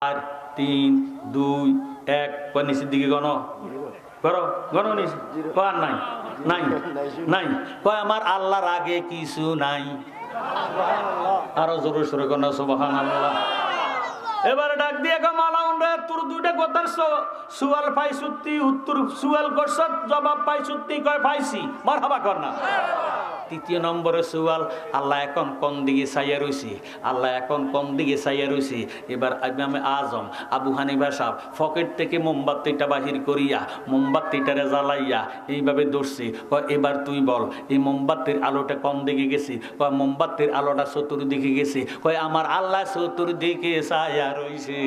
4 3 2 1 কয় নিচের দিকে গণ করো গণ নিচে কয় আর নাই নাই নাই কয় আমার আল্লাহর আগে কিছু নাই আরো জোরে সোরে কোন সুবহানাল্লাহ। এবারে ডাক দিয়ে কয় মালাউন রে তোর দুইটা কথার সুয়াল পাইছুতি উত্তর সুয়াল করছ জবাব পাইছুতি কয় পাইছি মারহাবা কর না। তৃতীয় নম্বরে সুয়াল আল্লাহ এখন কোন দিকে চাইয়া রইছি আল্লাহ এখন কোন দিকে চাইয়া রইছি। এবার ইমামে আজম আবু হানিফা সাহেব পকেট থেকে মোমবাতিটা বাহির করিয়া মোমবাতিটারে জ্বালাইয়া এইভাবে ধরছি কয় এবার তুই বল এই মোমবাতির আলোটা কোন দিকে গেছি কয় মোমবাতির আলোটা চতুর্দিকে গেছি কয় আমার আল্লাহ চতুর্দিকে চাইয়া রইছে।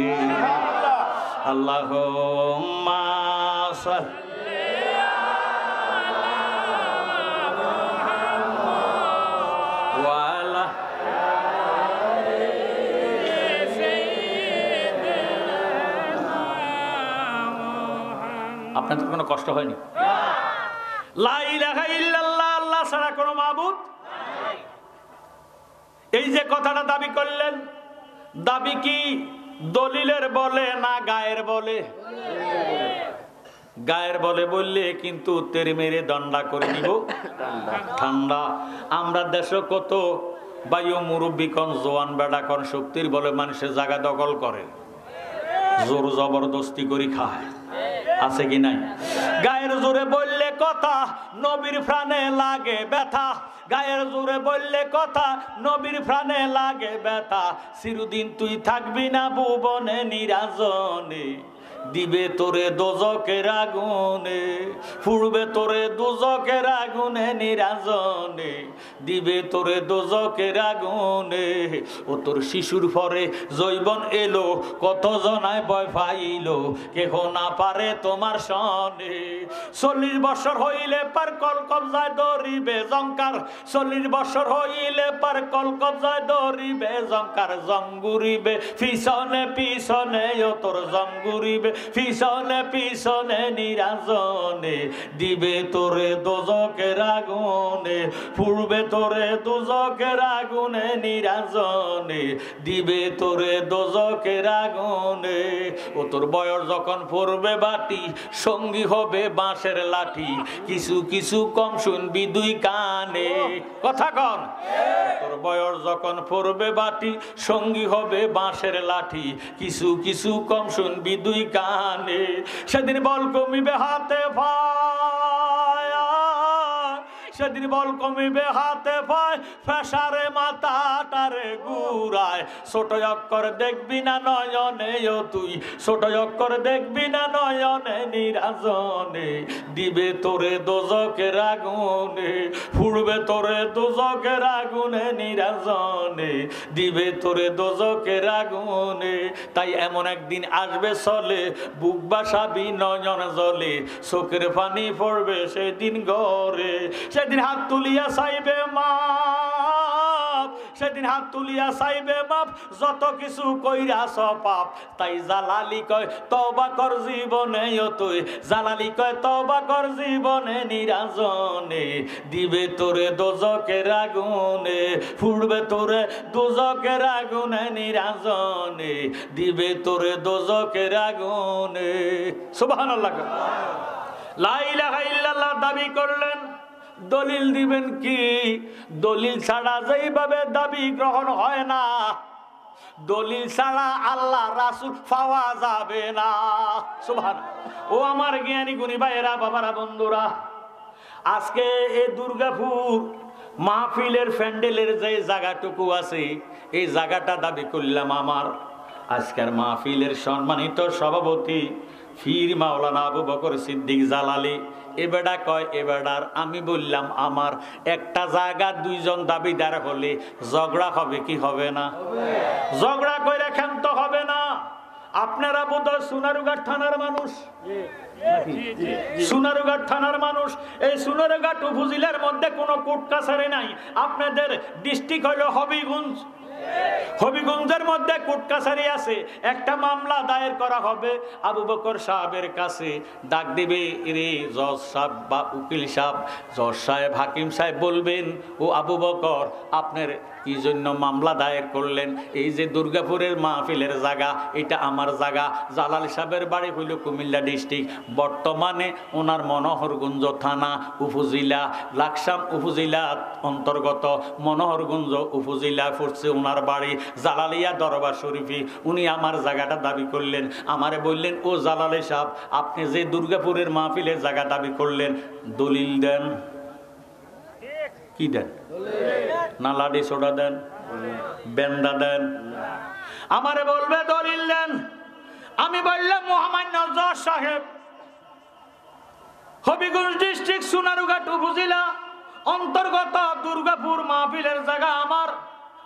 আল্লাহুম্মা আপনাদের কোনো কষ্ট হয়নি? লা ইলাহা ইল্লাল্লাহ আল্লাহ ছাড়া কোনো মাবুদ নাই। এই যে কথাটা দাবি করলেন, দাবি কি দলিলের বলে না গায়ের বলে? গায়ের বলে বললে কিন্তু তেরে মেরে দণ্ডা করে নিব ঠান্ডা। আমরা দেশে কত বায়ু মুরব্বী কন জোয়ান বেড়া কন শক্তির বলে মানুষের জায়গা দখল করে, জোর জবরদস্তি করে খায়, আছে কি নাই? গায়ের জোরে বললে কথা নবীর প্রাণে লাগে ব্যথা, গায়ের জোরে বললে কথা নবীর প্রাণে লাগে ব্যথা। চিরদিন তুই থাকবি না ভুবনে নিরাজনে, দিবে তোরে দোজকের আগুনে, পুড়বে তোরে দোজকের আগুনে নিরাজনে, দিবে তোরে দোজকের আগুনে। ও তোর শিশুর পরে জৈবন এলো, কত জনায় ভয় পাইলো, কেহ না পারে তোমার সনে। 40 বছর হইলে পার কল কবজায় ধরিবে জঙ্কার, 40 বছর হইলে পার কল কবজায় ধরিবে জঙ্কার। জঙ্গুরিবে পিছনে পিছনে ও তোর জঙ্গুরিবে পিছনে পিছনে নিরাজনে, দিবে তোরে দোজকের আগুনে, পুড়বে তোরে দোজকের আগুনে নিরাজনে, দিবে তোরে দোজকের আগুনে। ও তোর বয়স যখন পড়বে বাটি, সঙ্গী হবে বাঁশের লাঠি, কিছু কিছু কম শুনবি দুই কানে, কথা কন। তোর বয়স যখন পড়বে বাটি, সঙ্গী হবে বাঁশের লাঠি, কিছু কিছু কম শুনবি দুই কানে। সেদিন বল কমিবে হাতে পায়, সেদিন বল কমিবে হাতে পায়, ফেসারে মাথাটারে গুড়ায়। ছোট অক্ষর দেখবি না নয়নে ও তুই, ছোট অক্ষর দেখবি না নয়নে নিরাজনে, দিবে তোরে দোজকের আগুনে, পুড়বে তোরে দোজকের আগুনে নিরাজনে, দিবে তোরে দোজকের আগুনে। তাই এমন একদিন আসবে চলে, বুক বাসাবি নয়ন জলে, চোখের পানি পড়বে সেদিন গড়ে। সেদিন হাত তুলিয়া চাইবে মাপ, সেদিন হাত তুলিয়া চাইবে মাপ, যত কিছু কইরাছ পাপ। তাই জালালি কয় তওবা কর জীবনে ও তুই, জালালি কয় তওবা কর জীবনে নিরাজনে, দিবে তোরে দোজকের আগুনে, পুড়বে তোরে দোজকের আগুনে নিরাজনে, দিবে তোরে দোজকের আগুনে। সুবহানাল্লাহ। লা ইলাহা ইল্লাল্লাহ দাবি করলেন, দলিল দিবেন কি? দলিল ছাড়া যেইভাবে দাবি গ্রহণ হয় না, দলিল ছাড়া আল্লাহ রাসূল পাওয়া যাবে না। সুবহানাল্লাহ। ও আমার জ্ঞানী গুণী ভাইয়েরা, বাবারা, বন্ধুরা, আজকে এই দুর্গাপুর মাহফিলের প্যান্ডেলের যে জায়গাটুকু আছে, এই জায়গাটা দাবি করলাম আমার। আজকের মাহফিলের সম্মানিত সভাপতি পীর মাওলানা আবু বকর সিদ্দিক জালালি, এ বেটা কয় এ বেটার, আমি বললাম আমার। একটা জায়গা দুইজন দাবিদার হলে ঝগড়া হবে কি হবে না? ঝগড়া কইরা ক্ষান্ত হবে না। আপনারা বোধহয় সোনারুঘাট থানার মানুষ, সোনারুঘাট থানার মানুষ। এই সোনারুঘাট উপজেলার মধ্যে কোনো কোর্ট কাছারি নাই। আপনাদের ডিস্ট্রিক্ট হলো হবিগঞ্জ, হবিগঞ্জের মধ্যে কোর্ট কাছারি আছে। একটা মামলা দায়ের করা হবে আবু বকর সাহেবের কাছে, ডাক দিবে রে জজ সাহেব বা উকিল সাহেব, জজ সাহেব হাকিম সাহেব বলবেন, ও আবু বকর আপনার কি জন্য মামলা দায়ের করলেন? এই যে দুর্গাপুরের মাহফিলের জায়গা, এটা আমার জায়গা। জালাল সাহেবের বাড়ি হইল কুমিল্লা ডিস্ট্রিক্ট, বর্তমানে ওনার মনোহরগঞ্জ থানা উপজেলা, লাকসাম উপজেলা অন্তর্গত মনোহরগঞ্জ উপজেলা পড়ছে ওনার বাড়ি, জালালিয়া দরবার শরীফে। উনি আমার জায়গাটা দাবি করলেন, আমারে বললেন, ও জালালি সাহেব, আপনি যে দুর্গাপুরের মাহফিলের জায়গা দাবি করলেন, দলিল দেন। কি দেন? না লাডি সোডা দেন, বেন্দা দেন? আমারে বলবে দলিল দেন। আমি বললাম, মহামান্য জজ সাহেব, হবিগঞ্জ ডিস্ট্রিক্ট সোনারুঘাট উপজেলা অন্তর্গত দুর্গাপুর মাহফিলের জায়গা আমার,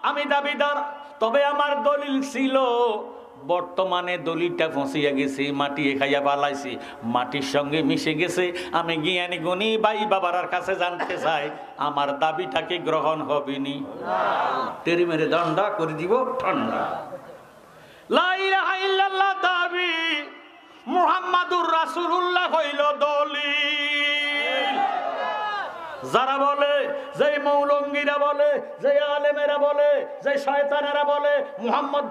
আমি দাবিদার। তবে আমার দলিল ছিল, বর্তমানে দলিলটা ফসিয়া গেছে, মাটি খাইয়া পালাইছি, মাটির সঙ্গে মিশে গেছে। আমি জ্ঞানী গুণী ভাই বাবার কাছে জানতে চাই, আমার দাবিটাকে গ্রহণ হবে নি? তেরি মেরে দণ্ডা করে দিব ঠান্ডা। লা ইলাহা ইল্লাল্লাহ দাবি, মুহাম্মাদুর রাসূলুল্লাহ হইল দলিল। যারা বলে, যে মৌলঙ্গীরা বলে, যে আলেমেরা বলে, যে শয়তানেরা বলে মুহাম্মদ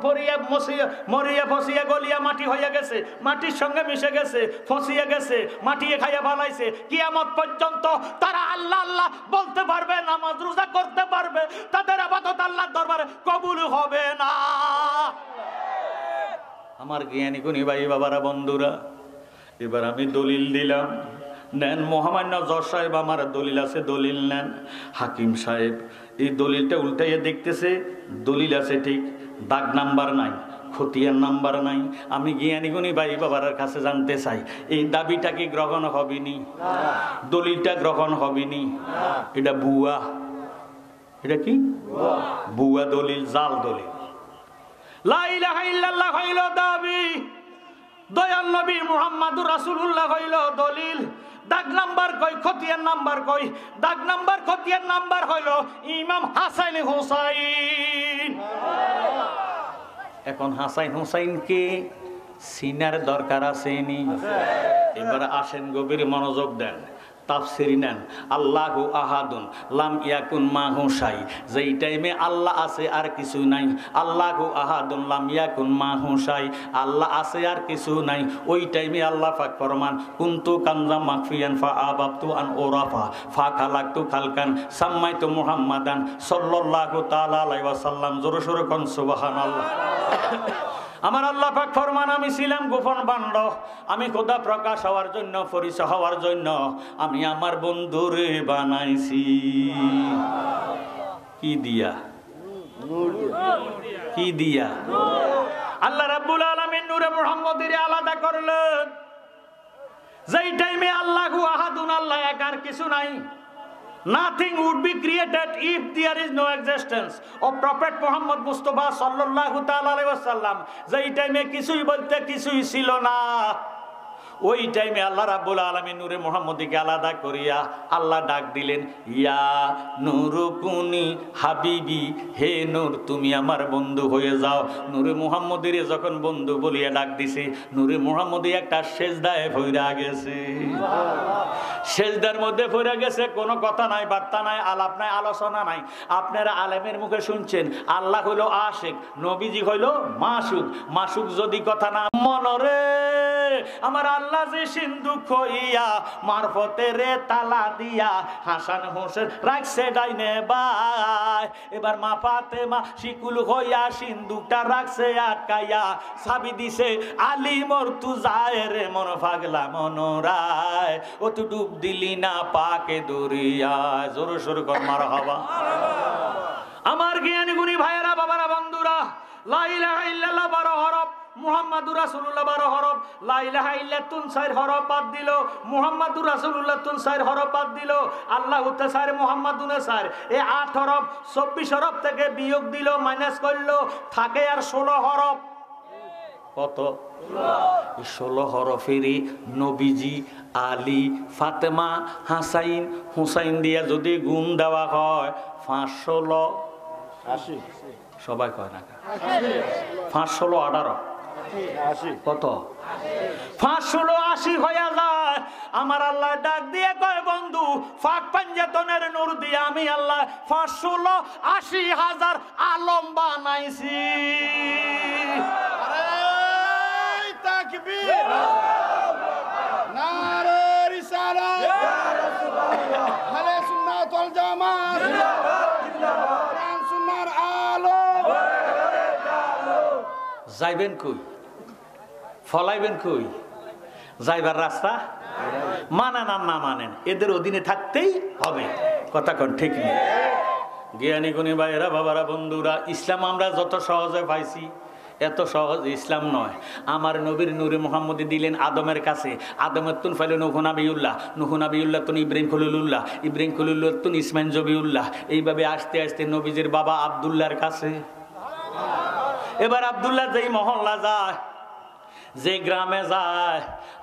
মরিয়া ফসিয়া গলিয়া মাটি হইয়া গেছে, মাটির সঙ্গে মিশে গেছে, ফসিয়া গেছে, মাটিয়ে খাইয়া বানাইছে, কিয়ামত পর্যন্ত তারা আল্লাহ আল্লাহ বলতে পারবে, নামাজ রোজা করতে পারবে, তাদের ইবাদত আল্লাহর দরবারে কবুল হবে না। আমার জ্ঞানী গুণী ভাই বাবারা, বন্ধুরা, এবার আমি দলিল দিলাম, নেন। মহামান্য জজ সাহেব আমার দলিল আছে, দলিল নেন। হাকিম সাহেব এই দলিলটা উল্টাইয়া দেখতেছে, দলিল আছে ঠিক, দাগ নাম্বার নাই, খতিয়ান নাম্বার নাই। আমি জ্ঞানী গুণী ভাই বাবার কাছে জানতে চাই, এই দাবিটা কি গ্রহণ হবেনি? দলিলটা গ্রহণ হবেনি? এটা বুয়া, এটা কি বুয়া দলিল, জাল দলিল। লা ইলাহা ইল্লাল্লাহ হইল দাবি, দয়াল নবী মুহাম্মাদুর রাসূলুল্লাহ হইল দলিল। দাগ নাম্বার কই, খতিয়ান নাম্বার কই? দাগ নাম্বার খতিয়ান নাম্বার হইল ইমাম হাসান হুসাইন। এখন হাসান হুসাইনকে সিনার দরকার আছে নি? এবার আসেন, গভীর মনোযোগ দেন, তাফসীর নেন। আল্লাহু আহাদুন লাম ইয়াকুন মাহু শাই, যেই টাইমে আল্লাহ আছে আর কিছু নাই, আল্লাহু আহাদুন লাম ইয়াকুন মাহু শাই, আল্লাহ আছে আর কিছু নাই, ওই টাইমে আল্লাহ পাক ফরমান, কুনতু কানজাম মাকফিয়ান ফা আবাবতু আন ওরাফা ফা খালাকতু খালকান সাম্মাইতু মুহাম্মাদান সাল্লাল্লাহু তাআলা আলাইহি ওয়াসাল্লাম। জোরে সোরে কোন সুবহানাল্লাহ। আমার আল্লাহ পাক ফরমান, আমি ছিলাম গোপন বান্ড, আমি খোদা প্রকাশ হওয়ার জন্য, পরিচয় হওয়ার জন্য আমি আমার বন্ধুরে বানাইছি। কি দিয়া? কি দিয়া? আল্লাহ রাব্বুল আলামিন নূরে মুহাম্মদের আলাদা করলেন। যেই টাইমে আল্লাহু আহাদুন, আল্লাহ এক আর কিছু নাই, nothing would be created if there is no existence of Prophet Muhammad Mustafa sallallahu ta'ala alaihi wasallam. যেই টাইমে কিছুই বলতে কিছুই ছিল না, ওই টাইমে আল্লাহ রাব্বুল আলামিন নূরে মুহাম্মদীকে আলাদা করিয়া আল্লাহ ডাক দিলেন, ইয়া নূরুকুনি হাবিবি, হে নূর তুমি আমার বন্ধু হয়ে যাও। নূরে মুহাম্মদীর যখন বন্ধু বলিয়া ডাক দিছে, নূরে মুহাম্মদী একটা সেজদায় পইরা গেছে। সেজদার মধ্যে পইরা গেছে, কোনো কথা নাই, বার্তা নাই, আলাপ নাই, আলোচনা নাই। আপনারা আলেমের মুখে শুনছেন আল্লাহ হইল আশিক, নবীজি হইল মাসুক। মাসুক যদি কথা না মনরে, আমার আল্লাহ যে সিন্ধু খইয়া মারফতে রে তালা দিয়া হাসান হোসেন রাখছে ডাইনে বাই। এবার মা ফাতেমা শিকুল হইয়া সিন্ধুকটা রাখছে আটকাইয়া, সাবি দিছে আলী মোর তু যায় রে মন পাগলা মনোরায়, ও তু ডুব দিলি না পাকে দরিয়ায়। জোর সোর কর মারহাবা। আমার জ্ঞানী গুণী ভাইয়েরা, বাবারা, বন্ধুরা, লা ইলাহা ইল্লাল্লাহ 12 হরফ, মুহাম্মাদুর রাসূলুল্লাহ 12 হরফ। লা ইলাহা ইল্লাল্লাহ 4 হরফ বাদ দিল, মুহাম্মাদুর রাসূলুল্লাহ 4 হরফ বাদ দিল, আল্লাহু তাআলা মুহাম্মাদুন 4, এই 8 হরফ 24 হরফ থেকে বিয়োগ দিল, মাইনাস করলো, থাকে আর 16 হরফ। কত? 16 হরফেরই নবীজি, আলী, ফাতেমা, হাসাইন, হুসাইন দিয়া যদি গুণ দেওয়া হয় 516 80, সবাই কয় না, 5 16 18 কত? 580 হয়ে যায়। আমার আল্লাহ ডাক দিয়ে কয় বন্ধু ফাঁক পাঞ্জাতনের নূর দিয়ে আমি আল্লাহ 580,000 আলম বানাইছি। তাকবীর, নারে রিসালাত, আহলে সুন্নাত ওয়াল জামাত, কোরআন সুন্নাহর আলো। যাইবেন কই? ফলাইবেন কই? যাইবার রাস্তা মানেন আর না মানেন এদের অধীনে থাকতেই হবে। কথা কোন ঠিক নেই? জ্ঞানী গুণী ভাইয়েরা, বাবারা, বন্ধুরা, ইসলাম আমরা যত সহজে পাইছি এত সহজ ইসলাম নয়। আমার নবীর নূরে মুহাম্মদী দিলেন আদমের কাছে, আদমের তুন ফাইল নুহু নাবিউল্লাহ, নুহু নাবিউল্লাহ তুন ইব্রাহিম খলিলুল্লাহ, ইব্রাহিম খলিলুল্লাহ তুন ইসমাইল জবিউল্লাহ, এইভাবে আস্তে আস্তে নবীজির বাবা আব্দুল্লাহর কাছে। এবার আব্দুল্লাহ যেই মহল্লা যায়, যে গ্রামে যায়,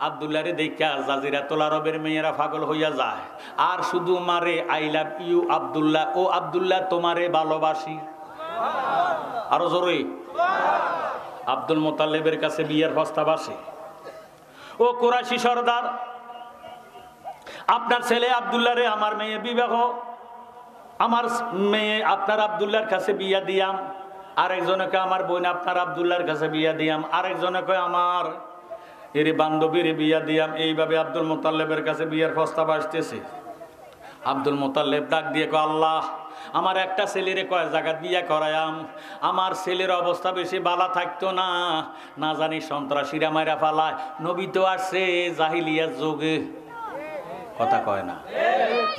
আব্দুল্লাহরে দেখা জাজিরাতুল আরবের মেয়েরা পাগল হইয়া যায় আর শুধু মারে আই লাভ ইউ আব্দুল্লাহ, ও আব্দুল্লাহ তোমারে ভালোবাসি। আরো জোরে। আব্দুল মোতালেবের কাছে বিয়ের প্রস্তাব আসে। ও কুরাইশি সর্দার, আপনার ছেলে আব্দুল্লাহরে আমার মেয়ে বিবাহ, আমার মেয়ে আপনার আব্দুল্লাহর কাছে বিয়া দিয়াম, আরেকজনকে আমার বোন আপনার আব্দুল্লাহর কাছে বিয়া দিয়াম, আরেকজনকে আমার এর বান্ধবীর বিয়া দিয়াম। এইভাবে আব্দুল মোতালেবের কাছে বিয়ের প্রস্তাব আসতেছে। আব্দুল মোতালেব ডাক দিয়ে কয়, আল্লাহ আমার একটা ছেলেরে কয় জায়গা বিয়া করায়াম, আমার ছেলের অবস্থা বেশি বালা থাকতো না, না জানি সন্ত্রাসীরা মাইরা ফালায়। নবী তো আসছে জাহিলিয়ার যুগে। কথা কয় না?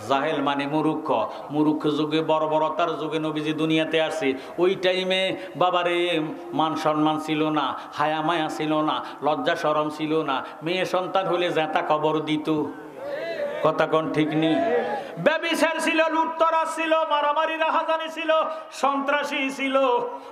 জাহেল মানে মুরুক্ষ, মুরুক্ষ যুগে বর্বরতার যুগে নবীজি দুনিয়াতে আসে। ওই টাইমে বাবারে মান সম্মান ছিল না, হায়া মায়া ছিল না, লজ্জা শরম ছিল না। মেয়ে সন্তান হলে জেতা কবর দিত। কথা কোন ঠিক নেই? ব্যভিচার ছিল, লুটতরাজ ছিল, মারামারি রাহাজানি ছিল, সন্ত্রাসী ছিল।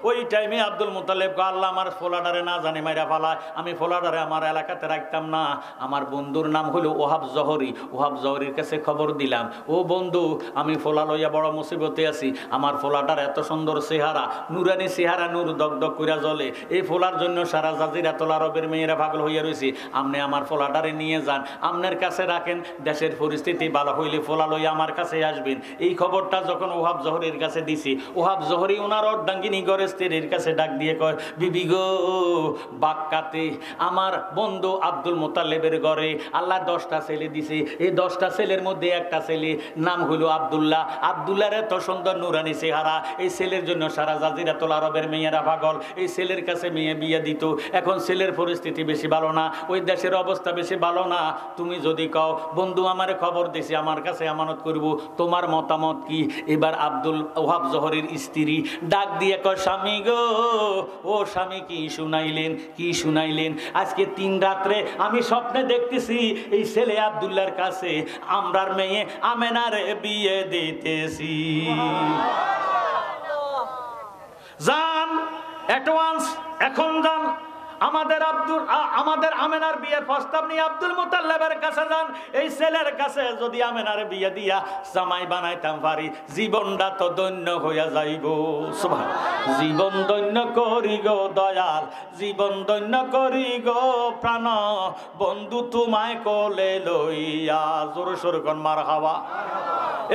ওই টাইমে আব্দুল মুতালেব কয়, আল্লাহ আমার ফোলাডারে না জানে মাইরা ফালায়, আমি ফোলাডারে আমার এলাকাতে রাখতাম না। আমার বন্ধুর নাম হলো ওহাব জহরি, ওহাব জহরির কাছে খবর দিলাম, ও বন্ধু আমি ফোলা লইয়া বড় মুসিবতে আছি, আমার ফোলাটার এত সুন্দর চেহারা, নুরানি চেহারা, নূর দগদগ কইরা জ্বলে, এই ফোলার জন্য সারা জাজিরাতুল আরবের মেয়েরা পাগল হইয়া রয়েছে। আপনি আমার ফোলাটারে নিয়ে যান, আপনার কাছে রাখেন, দেশের পরিস্থিতি ভালো হইলে ফোলা লইয়া আমার কাছে আসবেন। এই খবরটা যখন ওহাব জহরির কাছে দিছি, ওহাব জহরি ওনার অর্ধাঙ্গিনী গড়ের স্ত্রীর কাছে ডাক দিয়ে কয়, বিবি গো, বাক্কাতে আমার বন্ধু আব্দুল মোতালেবের ঘরে আল্লাহ 10টা ছেলে দিছে, এই 10টা ছেলের মধ্যে একটা ছেলে নাম হলো আব্দুল্লাহ। আব্দুল্লাহর এত সুন্দর নুরানি চেহারা, এই ছেলের জন্য সারা জাজিরাতুল আরবের মেয়েরা পাগল। এই ছেলের কাছে মেয়ে বিয়ে দিত। এখন ছেলের পরিস্থিতি বেশি ভালো না, ওই দেশের অবস্থা বেশি ভালো না। তুমি যদি কও বন্ধু আমার খবর দিছি, আমার কাছে আমানত করব, তোমার মতামত কি? এবার আব্দুল ওহাব জহরের স্ত্রী ডাক দিয়ে কয়, স্বামী গো, ও স্বামী কি শুনাইলেন, কি শুনাইলেন? আজকে 3 রাত্রে আমি স্বপ্নে দেখতেছি এই ছেলে আব্দুল্লাহর কাছে আমরার মেয়ে আমেনারে বিয়ে দিতেছি। যান অ্যাডভান্স, এখন যান, আমাদের আমেনার বিয়ের প্রস্তাব নিয়ে আব্দুল মুতাল্লিবের কাছে যান। এই ছেলের কাছে যদি আমেনার বিয়ে দিয়া জামাই বানাইতাম পারি, জীবনটা তো ধন্য হইয়া যাইব। সুবহানাল্লাহ। জীবন ধন্য করি গো দয়াল, জীবন ধন্য করি গো প্রাণ, বন্ধু তোমায় কোলে লইয়া। জোরে সোরে কোন মারহাবা।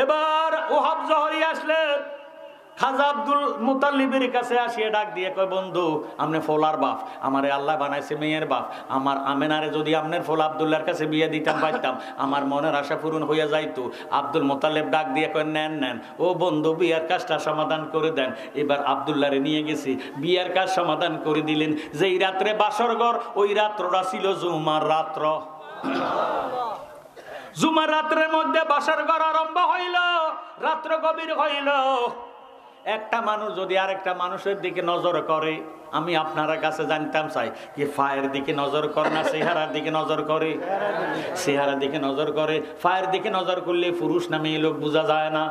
এবার ওহাব জহরি আসলেন, খাজা আব্দুল মুতাল্লিবের কাছে আসিয়ে ডাক দিয়ে কয়, বন্ধু আপনি ফোলার বাপ, আমারে আল্লাহ বানাইছে মেয়ের বাপ, আমার আমেনারে যদি আপনার ফোলা আব্দুল্লাহর কাছে বিয়ে দিতাম পারতাম, আমার মনের আশা পূরণ হইয়া যাইতো। আব্দুল মুতাল্লিব ডাক দিয়ে কয়, নেন নেন, ও বন্ধু বিয়ার কাজটা সমাধান করে দেন। এবার আব্দুল্লাহরে নিয়ে গেছি, বিয়ার কাজ সমাধান করে দিলেন। যেই রাত্রে বাসর ঘর, ওই রাত্রটা ছিল জুমার রাত্র। জুমার রাত্রের মধ্যে বাসর ঘর আরম্ভ হইল, রাত্র গভীর হইল। একটা মানুষ যদি আরেকটা মানুষের দিকে নজর করে, আমি আপনার কাছে জানতাম চাই যে ফায়ের দিকে নজর করে না চেহারার দিকে নজর করে? চেহারার দিকে নজর করে। ফায়ের দিকে নজর করলে পুরুষ না মেয়ে লোক বোঝা যায় না।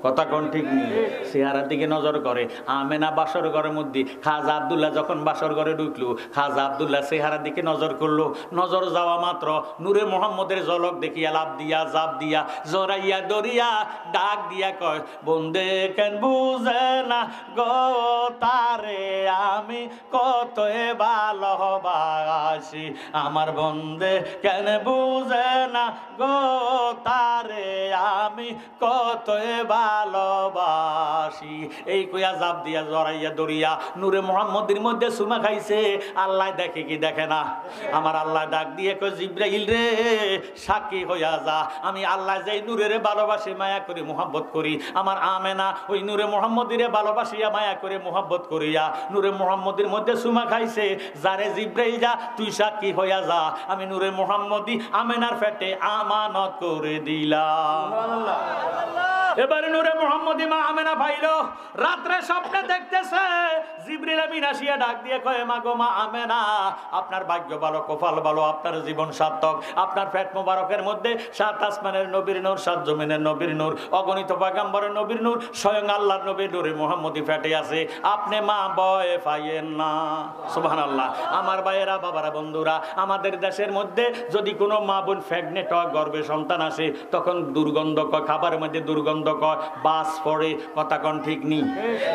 কথা কোন ঠিক নেই, চেহারার দিকে নজর করে। আমেনা বাসর ঘরের মধ্যে খাজা আব্দুল্লাহ যখন বাসর ঘরে ঢুকলো, খাজা আব্দুল্লাহ চেহারার দিকে নজর করলো। নজর যাওয়া মাত্র নূরে মোহাম্মদের ঝলক দেখিয়া লাভ দিয়া জাপ দিয়া জরাইয়া দরিয়া ডাক দিয়া কয়, বন্দে কেন বুঝে না গো তারে আমি কত ভালোবাসি, আমার বন্দে কেন বুঝে না গো তারে আমি কত ভালোবাসি। এই কইয়া জাপ দিয়া জড়াইয়া দরিয়া নূরে মোহাম্মদের মধ্যে সুমা খাইছে। আল্লাহ দেখে কি দেখে না? আমার আল্লাহ ডাক দিয়ে কই, জিব্রাইল রে সাক্ষী হইয়া যা, আমি আল্লাহ যেই নূরের ভালোবাসি মায়া করি মোহাব্বত করি, আমার আমেনা ওই নূরে মোহাম্মদের ভালোবাসিয়া মায়া করে মোহাব্বত করিয়া নূরে মোহাম্মদের মধ্যে সুমা খাইছে। যারে জিব্রাইল যা তুই সাক্ষী হইয়া যা, আমি নূরে মোহাম্মদী আমেনার পেটে আমানত করে দিলাম। এবারে নূরে মোহাম্মদী মা আমেনা পাইল, রাত্রে স্বপ্নে দেখতেছে জিবরিল আমিন আসিয়া ডাক দিয়ে কয়, মা গো মা আমেনা, আপনার ভাগ্য ভালো, কপাল ভালো, আপনার জীবন সার্থক। আপনার পেট মোবারকের মধ্যে 7 আসমানের নবীর নূর, 7 জমিনের নবীর নূর, অগণিত পয়গম্বরের নবীর নূর, স্বয়ং আল্লাহর নবী নূরে মোহাম্মদী পেটে আছে। আপনি মা ভয় পাইয়েন না। সুবহানাল্লাহ। আমার ভাইয়েরা, বাবারা, বন্ধুরা, আমাদের দেশের মধ্যে যদি কোনো মা বোন প্রেগনেন্ট হয়, গর্ভে সন্তান আসে, তখন দুর্গন্ধ কয়, খাবারের মধ্যে দুর্গন্ধ কয়, বাস পড়ে। কথা কোন ঠিক নেই?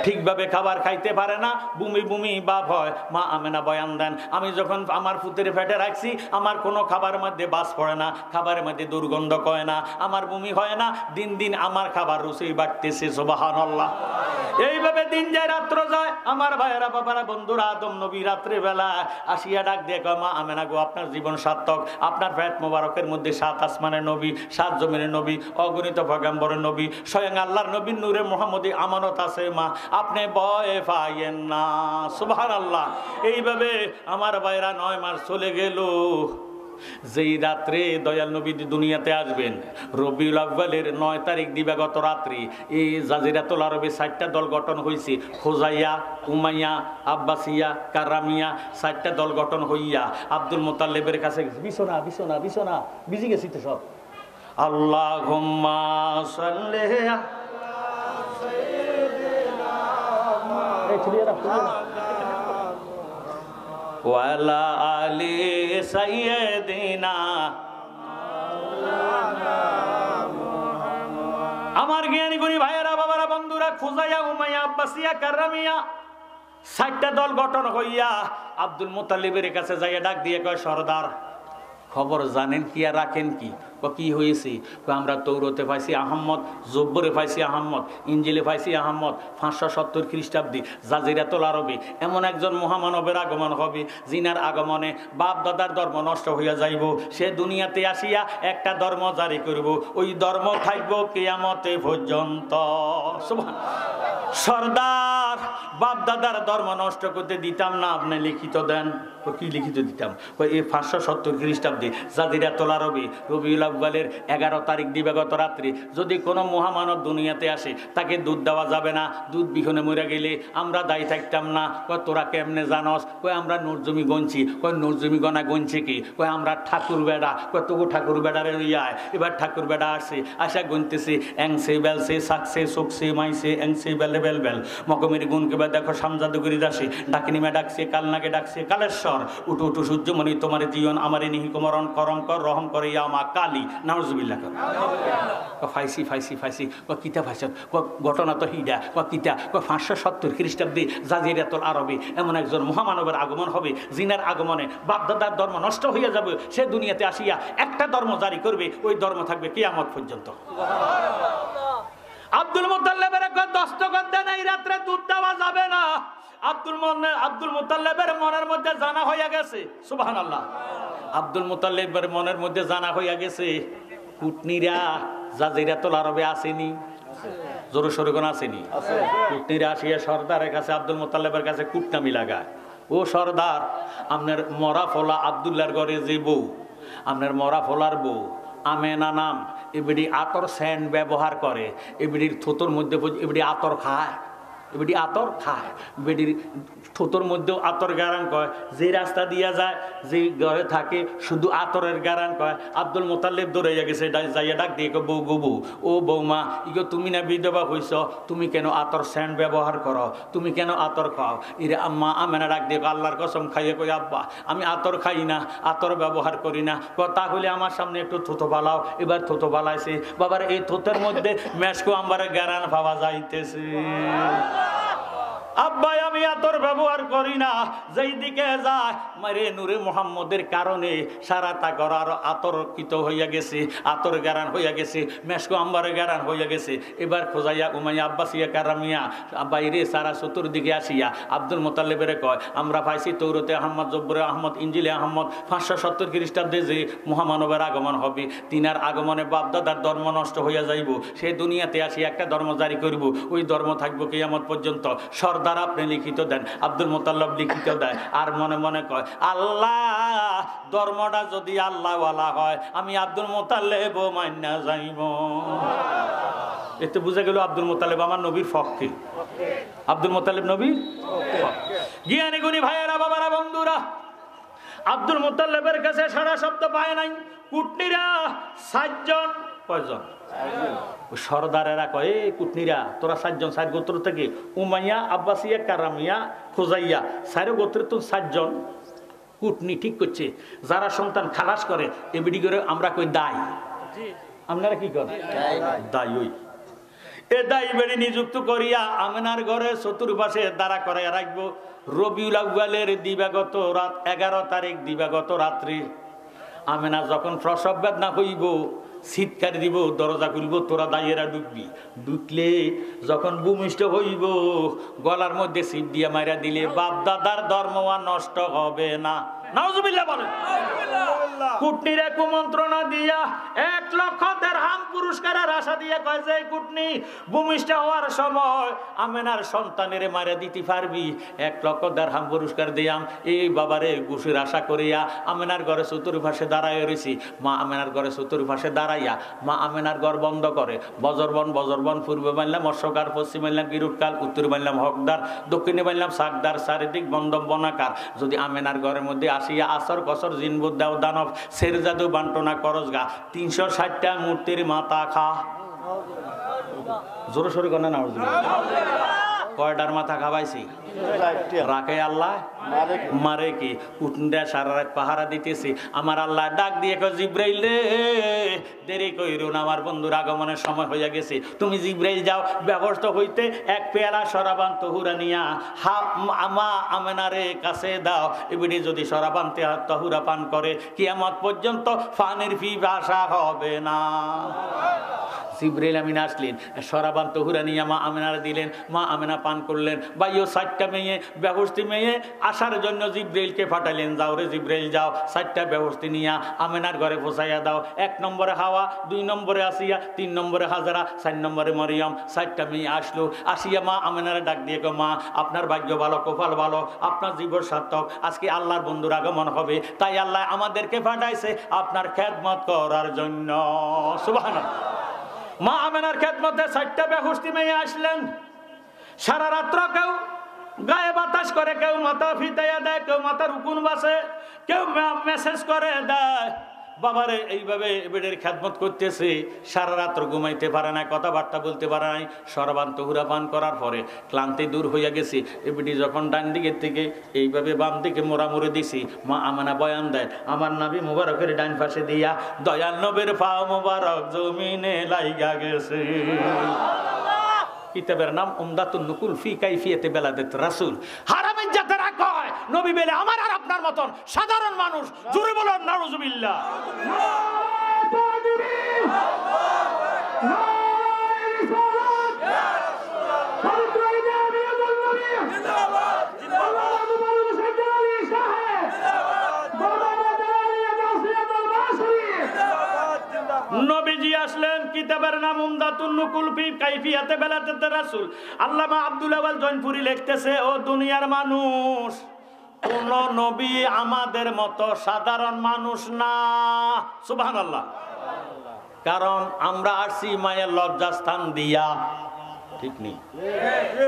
ঠিকভাবে খাবার খাইতে পারে না, বমি বমি ভাব হয়। মা আমেনা বয়ান দেন, আমি যখন আমার পুত্রের পেটে রাখছি, আমার কোনো খাবারের মধ্যে বাস পড়ে না, খাবারের মধ্যে দুর্গন্ধ কয় না, আমার বমি হয় না। দিন দিন আমার খাবার রুচি বাড়তেছে। সুবহানাল্লাহ। এইভাবে দিন যায়, রাত্র যায়। আমার ভাইয়েরা, বাবারা, বন্ধুরা, আদম নবী রাত্রে বেলা আসিয়া ডাক দিয়ে কয়, মা আমেনা গো, আপনার জীবন সার্থক। আপনার পেট মোবারকের মধ্যে 7 আসমানের নবী, 7 জমিনের নবী, অগণিত পয়গম্বরের নবী, স্বয়ং আল্লাহর নবী নূরে মোহাম্মদী আমানত আছে। মা আপনি ভয় পাইয়েন না। সুবহানাল্লাহ। এইভাবে আমার ভাইরা 9 মাস চলে গেল। যেই রাত্রে দয়াল নবী দুনিয়াতে আসবেন, রবিউল আউয়ালের 9 তারিখ দিবাগত রাত্রি, এই জাজিরাতুল আরবে 4টা দল গঠন হয়েছে। খোজাইয়া, উমাইয়া, আব্বাসিয়া, কারামিয়া, 4টা দল গঠন হইয়া আব্দুল মুতাল্লিবের কাছে বিছনা বিছনা বিছনা বিজি গেছি তো সব। আল্লাহুম্মা সাল্লি ওয়ালা আলি সাইয়্যিদিনা। আমার জ্ঞানী গুণী ভাইয়েরা, বাবারা, বন্ধুরা, খুজাইয়া, উমাইয়া, আব্বাসিয়া, কারামিয়া 4টা দল গঠন হইয়া আব্দুল মুতাল্লিবের কাছে যাইয়া ডাক দিয়ে কয়, সরদার খবর জানেন কি আর রাখেন কি? কি হয়েছে? আমরা তৌরতে পাইছি আহম্মদ, জব্বরে পাইছি আহম্মদ, ইঞ্জিলে পাইছি আহম্মদ। 570 খ্রিস্টাব্দে জাজিরাতুল আরবে এমন একজন মহামানবের আগমন হবে, যিনার আগমনে বাপ দাদার ধর্ম নষ্ট হইয়া যাইব। সে দুনিয়াতে আসিয়া একটা ধর্ম জারি করব, ওই ধর্ম থাকব কিয়ামতে পর্যন্ত। সরদার, বাপ দাদার ধর্ম নষ্ট করতে দিতাম না, আপনি লিখিত দেন। কি লিখিত দিতাম? এই 570 খ্রিস্টাব্দে জাজিরাতুল আরবে রবিউল আউয়ালের 11 তারিখ দিবাগত রাত্রি যদি কোনো মহামানব দুনিয়াতে আসে, তাকে দুধ দেওয়া যাবে না। দুধ বিহনে মরে গেলে আমরা দায়ী থাকতাম না। কয় তোরা কেমনে জানস? কয় আমরা নরজমি গঞ্ছি। কয় নরজমি গনা গঞ্ছে কি? কয় আমরা ঠাকুর বেড়া। কয় তবু ঠাকুর বেড়ারে লইয়ায়। এবার ঠাকুর বেড়া আসছে, আসা গনতেছে, এংসে বেলসে, সাকসে, সোকসে, মাইসে, এংসে বেলে বেল বেল। মকমের গুণকে বা দেখো সামজাদুগুরি দাসে, ডাকিনিমা ডাকছে, কালনাকে ডাকছে, কালেশ্বর। উঠু উঠু সূর্যমণি তোমার জীবন আমারে নিহিকমরণ করম কর, রহম করে আমা কালী। নাউজুবিল্লাহ। ফাইসি ফাইসি ফাইসি। কিতা ফাইসত? ঘটনা তো হিডা। কিতা? 570 খ্রিস্টাব্দে জাজিরাতুল আরবে এমন একজন মহামানবের আগমন হবে, যিনার আগমনে বাপদাদার ধর্ম নষ্ট হইয়া যাবে। সে দুনিয়াতে আসিয়া একটা ধর্ম জারি করবে, ওই ধর্ম থাকবে কিয়ামত পর্যন্ত। আব্দুল মুতাল্লিবের দস্তখত দেন, এই রাত্রে দুধ দেওয়া যাবে না। আব্দুল মুতাল্লিবের মনের মধ্যে জানা হইয়া গেছে। সুবহানাল্লাহ। আব্দুল মুতাল্লিবের মনের মধ্যে জানা হইয়া গেছে, কুটনিরা জাজিরাতুল আরবে আসেনি, জোরে সোরে কোন আসেনি। কুটনিরা আসিয়া সর্দারের কাছে, আব্দুল মুতাল্লিবের কাছে কুটনামি লাগায়। ও সর্দার, আপনার মরা ফলা আব্দুল্লাহর ঘরে যে বউ, আপনার মরা ফলার বউ আমেনা নাম, এবিডি আতর স্যান্ড ব্যবহার করে, এবিডির থুতোর মধ্যে এবিডি আতর খায়। বেটি আতর খায়, বেটির ঠোঁটোর মধ্যেও আতর গারান কয়, যে রাস্তা দিয়া যায় যে ঘরে থাকে শুধু আতরের গারান কয়। আব্দুল মোতাল্লিব দৌড়াইয়া গেছে, যাইয়া ডাক দিয়ে বউ গো বউ, ও বৌমা ইগো তুমি না বিধবা হইছ, তুমি কেন আতর স্যান্ড ব্যবহার করো, তুমি কেন আতর খাও? ইরে আম্মা আমেনা ডাক দিয়ে আল্লাহর কসম খাইয়ে কই আব্বা আমি আতর খাই না, আতর ব্যবহার করি না। তাহলে আমার সামনে একটু থুতো বালাও। এবার থুতো বালাইছে, বাবার এই থুতের মধ্যে মেশকো আম্বারে গারান পাওয়া যাইতেছে। আব্বাই আমি আতর ব্যবহার করি না, যেই দিকে যায় মারে নূরে মুহাম্মদের কারণে সারাটা ঘর আরো আতরকিত হইয়া গেছে, আতর গারান হইয়া গেছে, মেশকো আম্বারে গারান হইয়া গেছে। এবার খোঁজাইয়া উমাইয়া আব্বাসিয়া কারামিয়া বাইরে সারা চতুর্দিকে আসিয়া আব্দুল মোতাল্লিবের কয় আমরা পাইছি তৌরতে আহমদ, জব্বরে আহমদ, ইঞ্জিলে আহমদ 570 খ্রিস্টাব্দে যে মহামানবের আগমন হবে, তিনার আগমনে বাপদাদার ধর্ম নষ্ট হইয়া যাইব, সেই দুনিয়াতে আসি একটা ধর্ম জারি করিব, ওই ধর্ম থাকবো কিয়ামত পর্যন্ত। সর্দার আপনি লিখিত দেন, আব্দুল মোতাল্লিব লিখিত দেয়, আর মনে মনে কয় আল্লাহ ধর্মটা যদি আল্লাহওয়ালা হয় আমি আব্দুল মোতাল্লিব মান্না যাইব। এতে বুঝা গেল আব্দুল মোতাল্লিব আমার নবীর পক্ষে, আব্দুল মোতাল্লিব নবীর জ্ঞানী গুণী ভাইয়েরা, বাবারা, বন্ধুরা, আব্দুল মোতাল্লিবের কাছে সারা শব্দ পায় নাই। কুটনিরা 7 জন, কয়জন? সরদারেরা কয় এ কুটনিরা তোরা 7 জন, 7 গোত্র থেকে উমাইয়া, আব্বাসিয়া, কারামিয়া, খোজাইয়া 4 গোত্রের তো 7 জন কুটনি ঠিক করছে। যারা সন্তান খালাস করে এবিডি করে আমরা কই দায়, আপনারা কি করেন? দায়। ওই এ দায়ী বেড়ি নিযুক্ত করিয়া আমেনার ঘরে চতুর্পাশে দাঁড়া করে রাখবো। রবিউল আউয়ালের দিবাগত রাত 11 তারিখ দিবাগত রাত্রি আমেনা যখন প্রসব বেদনা হইব চিৎকার দিব, দরজা খুলব, তোরা দাইয়েরা ঢুকবি। ঢুকলে যখন ভূমিষ্ঠ হইব গলার মধ্যে সিট দিয়া মাইরা দিলে বাপ দাদার ধর্ম আর নষ্ট হবে না। নাউজুবিল্লাহ বলেন। কুটনিরে কুমন্ত্রণা দিয়া 1 লক্ষ দিরহাম পুরস্কারের আশা দিয়ে কয় যে কুটনি ভূমিষ্ঠ হওয়ার সময় আমেনার সন্তানের মারা দিতে পারবি, 1 লক্ষ দিরহাম পুরস্কার দিয়াম। এই বাবারে ঘুষের আশা করিয়া আমেনার ঘরে চতুর্পাশে দাঁড়ায় রয়েছি। মা আমেনার ঘরে চতুর্পাশে দাঁড়াইয়া মা আমেনার ঘর বন্ধ করে বজরবন, বজরবন পূর্বে মানলাম মৎস্যকার, পশ্চিম মানলাম গিরুটকাল, উত্তর মানলাম হকদার, দক্ষিণে মানলাম শাকদার, চারিদিক বন্ধম বনাকার। যদি আমেনার ঘরের মধ্যে আসিয়া আসর কসর জিনবুদ দাও দানব সের জাদু বান্টনা করস গা, 360টা মূর্তির মাথা খা। জোরে সোরে কন্যা না, কয়টার মাথা খাবাইছি? রাখে আল্লাহ মারে কি? কুটনিরা সারা রাত পাহারা দিতেছি। আমার আল্লাহ ডাক দিয়ে কয় জিব্রাইল রে দেরি কইরো না, আমার বন্ধুর আগমনের সময় হইয়া গেছে। তুমি জিব্রাইল যাও, ব্যবস্থা হইতে 1 পেয়ালা শরাবান তহুরা নিয়া আমা আমেনারে কাছে দাও। এবিডি যদি শরাবান তহুরা পান করে কিয়ামত পর্যন্ত পানির পিপাসা হবে না। জিব্রাইল আমিন আসলেন, শরাবান তহুরা নিয়ে মা আমেনার দিলেন, মা আমেনা পান করলেন। বাইও 4টা মেয়ে ব্যবস্থি মেয়ে আসার জন্য জিব্রাইলকে পাঠাইলেন, যাও রে জিব্রাইল যাও, 4টা ব্যবস্থি নিয়া আমেনার ঘরে পৌঁছাইয়া দাও। 1 নম্বরে হাওয়া, 2 নম্বরে আসিয়া, 3 নম্বরে হাজারা, 4 নম্বরে মরিয়ম। 4টা মেয়ে আসলো, আসিয়া মা আমেনারে ডাক দিয়ে কো মা আপনার ভাগ্য ভালো, কপাল ভালো, আপনার জীবন সার্থক, আজকে আল্লাহর বন্ধুর আগমন হবে, তাই আল্লাহ আমাদেরকে পাঠাইছে আপনার খেদমত করার জন্য। সুবহানাল্লাহ। মা আমেনার খেদমতে 4টা বেহুশতি মেয়ে আসলেন। সারা রাত্র কেউ গায়ে বাতাস করে, কেউ মাথা ফিতাইয়া দেয়, কেউ মাথার উকুন বাসে, কেউ মেসেজ করে দেয়। বাবারে এইভাবে বেডের খেদমত করতেছে, সারা রাত্র ঘুমাইতে পারে না, কথাবার্তা বলতে পারে নাই। শরাবান তহুরা পান করার পরে ক্লান্তি দূর হইয়া গেছে। এবিডি যখন ডান দিকের থেকে এইভাবে বাম দিকে মোড়ামুড়ে দিছি, মা আমেনা বয়ান দেয়, আমার নবী মুবারকের ডান পাশে দিয়া দয়াল নবীর পা মুবারক জমিনে লাইগা গেছে। কিতাবের নাম উমদাতুন নুকুল ফি কাইফিয়াতে বেলাদাত রাসূল। হারামের জাতেরা কয় নবী বলে আমার আর আপনার মতন সাধারণ মানুষ। জোরে বলুন নাউজুবিল্লাহ। নবীজি আসলেন, কিতাবের নাম উমদাতুন নুকুল ফি কাইফিয়াতে বেলাদাত রাসূল। আল্লামা আব্দুল আওয়াল জয়নপুরি লিখতেছে, ও দুনিয়ার মানুষ, কোন নবী আমাদের মতো সাধারণ মানুষ না। সুবহানাল্লাহ। কারণ আমরা আসছি মায়ের লজ্জাস্থান দিয়া, ঠিক নেই।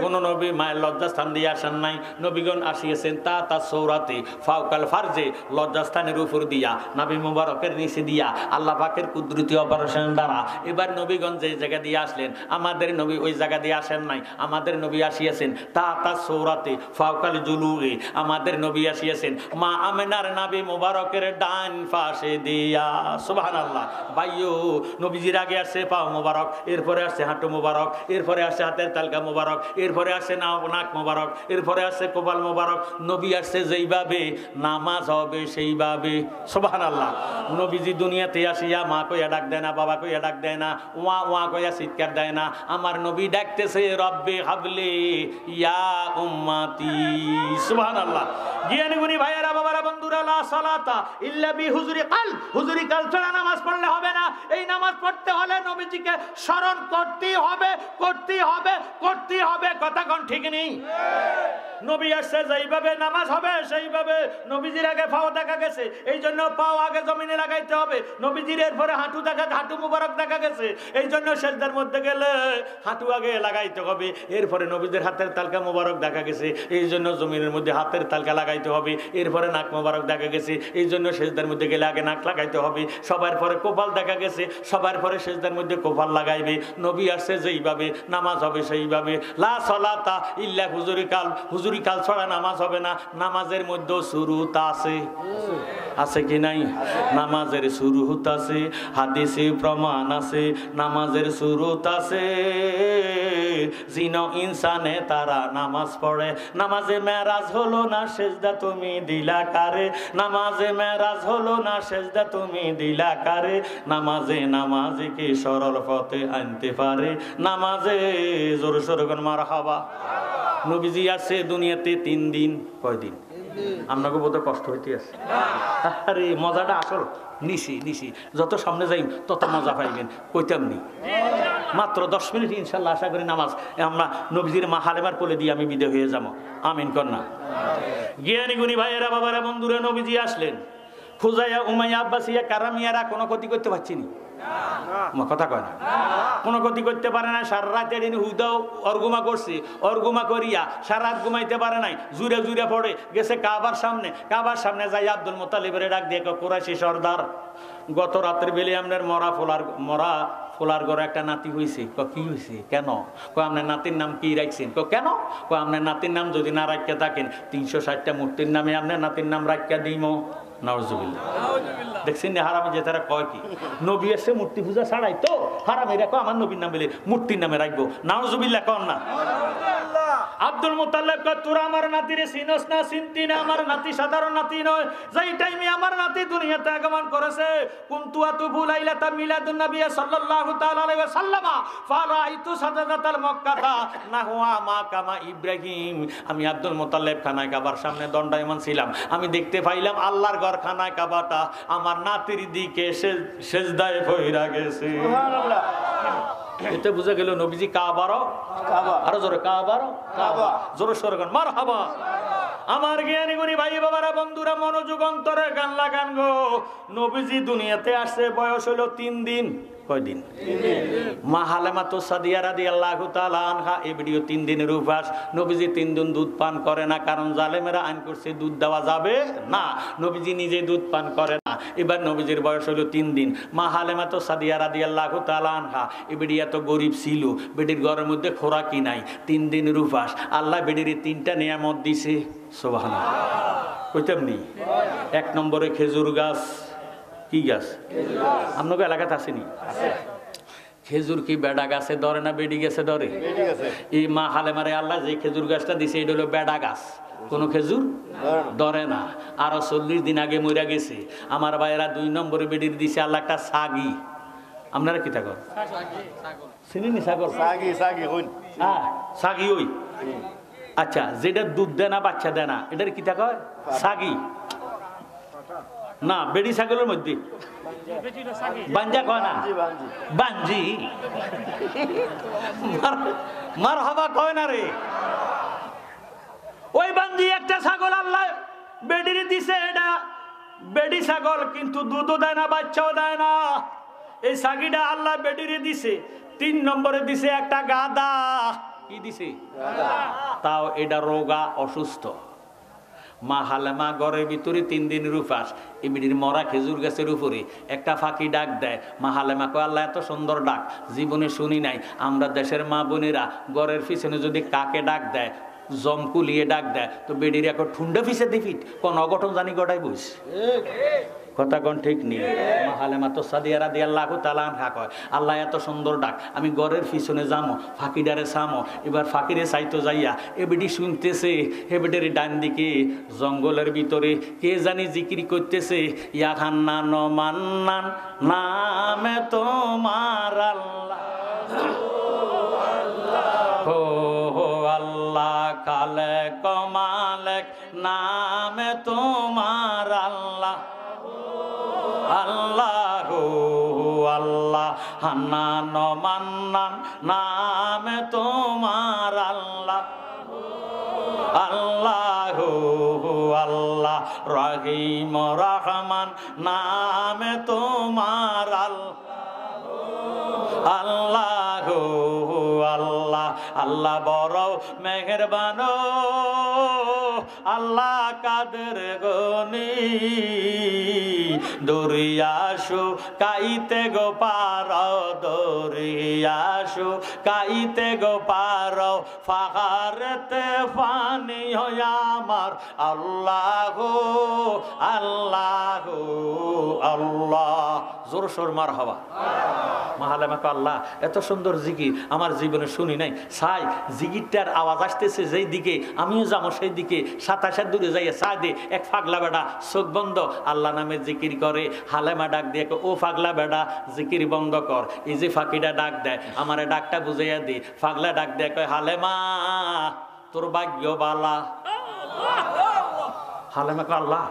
কোন নবী মায়ের লজ্জাস্থান দিয়ে আসেন নাই, নবীগণ আসিয়েছেন তা সৌরাতে ফাউকাল ফারজে, লজ্জাস্থানের উপর দিয়া, নবী মুবারকের নিচে দিয়া, আল্লাহ পাকের কুদরতি অপারেশন দ্বারা। এবার নবীগণ যে জায়গা দিয়ে আসলেন, আমাদের নবী ওই জায়গা দিয়ে আসেন নাই, আমাদের নবী আসিয়েছেন তা সৌরাতে ফাউকাল জুলুয়ে, আমাদের নবী আসিয়েছেন মা আমেনার নবী মুবারকের ডান পাশে দিয়া। সুবহানাল্লাহ। ভাইও, নবীজির আগে আসছে পা মুবারক, এরপরে আসছে হাঁটু মুবারক, এরপরে আসছে হাতের তালকা মুবারক, এরপরে আসছে নাক মুবারক, এরপরে আসছে কপাল মুবারক। নবী আসছে যেইভাবে নামাজ হবে সেইভাবে। সুবহানাল্লাহ। নবীজি দুনিয়াতে আসিয়া মা কইয়া ডাক দেয় না, বাবা কইয়া ডাক দেয় না, ওয়া ওয়া কইয়া চিৎকার দেয় না। আমার নবী ডাকতেছে রব্বে হাবলি ইয়া উম্মতি। সুবহানাল্লাহ। জ্ঞানী গুণী ভাইয়েরা, বাবারা, বন্ধুরা, লা সালাতা ইল্লা বি হুজুরি কাল, হুজুরি কাল ছাড়া নামাজ পড়লে হবে না। এই নামাজ পড়তে হলে নবীজিকে স্মরণ করতেই হবে, করতেই হবে, করতেই হবে। কথা কোন ঠিক নেই? নবী আসছে যেইভাবে নামাজ হবে সেইভাবে। নবীজির আগে পাও দেখা গেছে, এই জন্য পাও আগে জমিনে লাগাইতে হবে। নবীজির এরপরে হাঁটু হাঁটু মুবারক দেখা গেছে, এই জন্য সেজদার মধ্যে গেলে হাঁটু আগে লাগাইতে হবে। এরপরে নবীদের হাতের তালকা মুবারক দেখা গেছে, এই জন্য জমিনের মধ্যে হাতের তালকা লাগাইতে হবে। এরপরে নাক মুবারক দেখা গেছে, এই জন্য সেজদার মধ্যে গেলে আগে নাক লাগাইতে হবে। সবার পরে কপাল দেখা গেছে, সবার পরে সেজদার মধ্যে কপাল লাগাইবে। নবী আসছে যেইভাবে নামাজ হবে সেইভাবে। লা সালাতা ইল্লা হুজুরি কাল, হুজুরি কাল ছাড়া নামাজ হবে না। নামাজের মধ্যে শুরুত আছে, আছে কি নাই? নামাজের শুরুত আছে, হাদিসে প্রমাণ আছে, নামাজের শুরুত আছে। জিন ইনসানে তারা নামাজ পড়ে। নামাজে মেরাজ হলো না, সেজদা তুমি দিলা কারে? নামাজে মেরাজ হলো না, সেজদা তুমি দিলা কারে? নামাজে কি সরল পথে আনতে পারে? নামাজে জোর সোরে কোন মারহাবা। নবীজি আছে দুনিয়াতে 3 দিন। কয়দিন? আপনাকে বোধহয় কষ্ট হইতে আছে। আরে মজাটা আসল নিশি যত সামনে যাই তত মজা পাইবেন। কইতাম নি মাত্র 10 মিনিট ইনশাল্লাহ আশা করি নামাজ আমরা নবীজির মা হালেমার কোলে দিয়ে আমি বিদায় হয়ে যাবো। আমিন কন্যা। জ্ঞানী গুণী ভাইয়েরা, বাবারা, বন্ধুরা, নবীজি আসলেন। খুজাইয়া, উমাইয়া, আব্বাসিয়া, কারামিয়ারা কোনো ক্ষতি করতে পারছি নি। কথা কয় না, কোনো ক্ষতি করতে পারে না। সারা রাত এদিন হুদাও অর্গুমা করছি, অর্গুমা করিয়া সারা রাত ঘুমাইতে পারে নাই। জুড়ে জুড়ে পড়ে গেছে কাবার সামনে যাই আব্দুল মুত্তালিবের ডাক দিয়ে, কুরাইশি সর্দার, গত রাত্রে বেলে আপনার মরা ফোলার ঘরে একটা নাতি হয়েছে। কি হয়েছে? কেন? আপনার নাতির নাম কি রাখছেন? কেন? আপনার নাতির নাম যদি না রাখিয়া থাকেন 360টা মূর্তির নামে আপনার নাতির নাম রাখিয়া দিম। নাউজুবিল্লাহ। দেখছেন না হারামি যে তারা কয় কি নবী এসে মূর্তি পূজা ছাড়াই তো হারামি রাখো আমার নবীর নাম বলে মূর্তির নামে রাখবো। নাউজুবিল্লাহ কন না। আব্দুল মুত্তালিব কয়, তোরা আমার নাতিরে চিনস না? চিনতি না? আমার নাতি সাধারণ নাতি নয়। যেই টাইমে আমার নাতি দুনিয়াতে আগমন করেছে, কুনতু আতুবু লাইলাতা মিলাদুন নবী সাল্লাল্লাহু তাআলা আলাইহি ওয়াসাল্লাম ফারাইতু সাজাদাতাল মক্কাতা নাহুয়া মা কামা ইব্রাহিম। আমি আব্দুল মুত্তালিব খানায় কাবার সামনে দণ্ডায়মান ছিলাম। আমি দেখতে পাইলাম আল্লাহর ঘর খানায় কাবাটা আমার নাতির দিকে সেজদায় পইরা গেছে। সুবহানাল্লাহ। এতে বুঝা গেল নবীজি কাবারও কাবা, আরো জোরে কাবারও কাবা, জোরে সোরে গান মারহাবা। আমার জ্ঞানী গুণী ভাই বাবারা, বন্ধুরা, মনোযোগ অন্তরে গান লাগান গো। নবীজি দুনিয়াতে আসছে, বয়স হলো 3 দিন। কয়দিন? মা হালেমা তো সাদিয়া রাদিয়াল্লাহু তাআলা আনহা এই ভিডিও 3 দিনের উপবাস। নবীজি 3 দিন দুধ পান করে না, কারণ জালেমেরা আইন করছে দুধ দেওয়া যাবে না। নবীজি নিজে দুধ পান করে না। এবার নবীজির বয়স হলো 3 দিন। মা হালেমা তো সাদিয়া রাদিয়াল্লাহু তাআলা আনহা এই বেডিয়া তো গরিব ছিল, বেডির ঘরের মধ্যে খোরাকি নাই। 3 দিনের উপবাস। আল্লাহ বেডির 3টা নিয়ামত দিছে। সুবহানাল্লাহ। কইতাম নি? 1 নম্বরে খেজুর গাছ। কি গাছ? আপনাকে এলাকাতে আসেনি? খেজুর কি বেড়া গাছে ধরে না বেডি গাছে ধরে? এই মা হালেমারে আল্লাহ যে খেজুর গাছটা দিছে এটা হলো বেড়া গাছ, কোনো খেজুর ধরে না। আরো 40 দিন আগে মইরা গেছে। আমার ভাইয়েরা 2 নম্বরে বেডির দিছে আল্লাহ একটা ছাগি। আপনারা কি থাকো চিনি ছাগল? হ্যাঁ, ছাগি। ওই আচ্ছা, যেটা দুধ দেয় না, বাচ্চা দেয় না, এটার কি থাকো? ছাগি না, বেড়ি ছাগলের মধ্যে বাঞ্জা কয় না, বাঞ্জি। মারহাবা কয় না রে। ওই বাঞ্জি একটা ছাগল আল্লাহ বেডির দিছে। এটা বেডি ছাগল, কিন্তু দুধও দেয় না, বাচ্চাও দেয় না। এই ছাগিটা আল্লাহ বেডিরে দিছে। 3 নম্বরে দিছে একটা গাদা। কি দিছে? তাও এটা রোগা অসুস্থ। মা হালেমা ঘরের ভিতরে 3 দিনের উপাস, এবিডির মরা খেজুর গাছের উপরে একটা ফাঁকি ডাক দেয়। মা হালেমা কয়, আল্লাহ এত সুন্দর ডাক জীবনে শুনি নাই। আমরা দেশের মা বোনেরা ঘরের পিছনে যদি কাকে ডাক দেয়, জমকুলিয়ে ডাক দেয়, তো বেডির এখন ঠুন্ডা পিছে দিফিট কোন অঘটন জানি গড়াই বুঝ কথা কোন ঠিক নেই। মা হালেমা তো সাদিয়া রাদিয়াল্লাহু তাআলা আনহা কয়, আল্লাহ এত সুন্দর ডাক, আমি ঘরের পিছনে যামো, ফাঁকিডারে সামো। এবার ফাঁকিরে চাইতো যাইয়া এ বেডি শুনতেছে, হে বেডের ডান দিকে জঙ্গলের ভিতরে কে জানি জিকির করতেছে, ইয়া হান্নান মান্নান নামে তোমার আল্লাহ, ও আল্লাহ খালেক মালেক নামে তোমার আল্লাহ, আল্লাহ আল্লাহ হান্নান মান্নান নামে তোমার আল্লাহ, আল্লাহ আল্লাহ রহিম রহমান নামে তোমার আল্লাহ, আল্লাহ আল্লাহ বড় মেহেরবান, আল্লাহ কাদের গনি, দরিয়াশু কাইতে গো পার, দরিয়াশু কাইতে গো পার, ফাহারেতে ফানি হয় আমার আল্লাহ, আল্লাহ আল্লাহ। জোর সোর মার হওয়া। মা হালেমা কয়, আল্লাহ এত সুন্দর জিকির আমার জীবনে শুনি নাই। সাই জিকিরটার আওয়াজ আসতেছে যেই দিকে, আমিও যাবো সেই দিকে। 27 দূরে যাইয়া সাই দে এক পাগলা বেটা চোখ বন্ধ আল্লাহ নামে জিকির করে। হালেমা ডাক দিয়ে ও পাগলা বেটা জিকির বন্ধ কর। এই যে ফাঁকিটা ডাক দেয়, আমারে ডাকটা বুঝাইয়া দে। পাগলা ডাক দিয়ে কয়, হালেমা তোর ভাগ্য বালা। হালেমা কয়, আল্লাহ